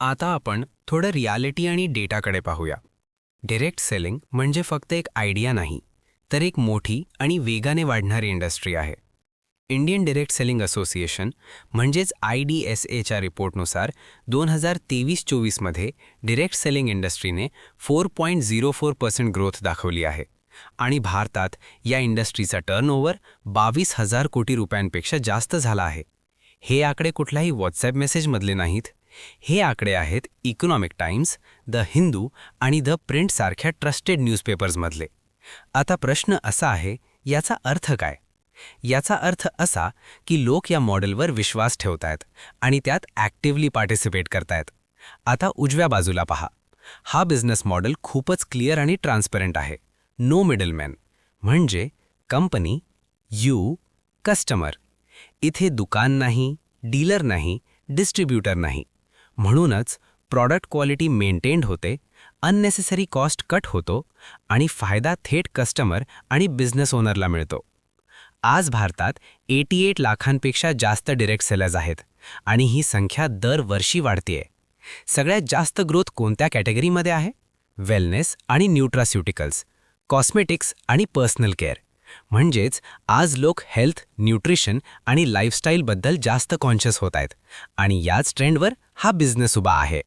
आता आपण थोडं रियालिटी आणि डेटाकडे पाहूया. डायरेक्ट सेलिंग म्हणजे फक्त एक आयडिया नाही, तर एक मोठी आणि वेगाने वाढणारी इंडस्ट्री आहे. इंडियन डायरेक्ट सेलिंग असोसिएशन म्हणजेच IDSAच्या रिपोर्टनुसार 2023-24 मध्ये डायरेक्ट सेलिंग इंडस्ट्रीने 4.04% ग्रोथ दाखवली आहे आणि भारतात या इंडस्ट्रीचा टर्नओव्हर 22,000 कोटी रुपयांपेक्षा जास्त झाला आहे. हे आकडे कुठल्याही व्हॉट्सॲप मेसेजमधले नाहीत. हे आकडे आहेत इकॉनॉमिक टाइम्स, द हिंदू आणि द प्रिंट सारख्या ट्रस्टेड न्यूजपेपर्समधले. आता प्रश्न असा आहे, याचा अर्थ काय? याचा अर्थ असा की लोक या मॉडेलवर विश्वास ठेवतायत आणि त्यात ॲक्टिव्हली पार्टिसिपेट करतायत. आता उजव्या बाजूला पहा. हा बिझनेस मॉडेल खूपच क्लिअर आणि ट्रान्सपरंट आहे. नो मिडलमॅन, म्हणजे कंपनी, यू, कस्टमर. इथे दुकान नाही, डीलर नाही, डिस्ट्रीब्युटर नाही. म्हणूनच प्रॉडक्ट क्वालिटी मेंटेन्ड होते, अननेसेसरी कॉस्ट कट होतो आणि फायदा थेट कस्टमर आणि बिझनेस ओनरला मिळतो. आज भारतात 88 लाखांपेक्षा जास्त डायरेक्ट सेलर्स आहेत आणि ही संख्या दरवर्षी वाढतेय. सगळ्यात जास्त ग्रोथ कोणत्या कॅटेगरीमध्ये आहे? वेलनेस आणि न्यूट्रास्युटिकल्स, कॉस्मेटिक्स आणि पर्सनल केअर. म्हणजेच आज लोक हेल्थ, न्यूट्रिशन आणि लाईफस्टाईलबद्दल जास्त कॉन्शियस होत आहेत आणि याच ट्रेंडवर हा बिझनेस उभा आहे.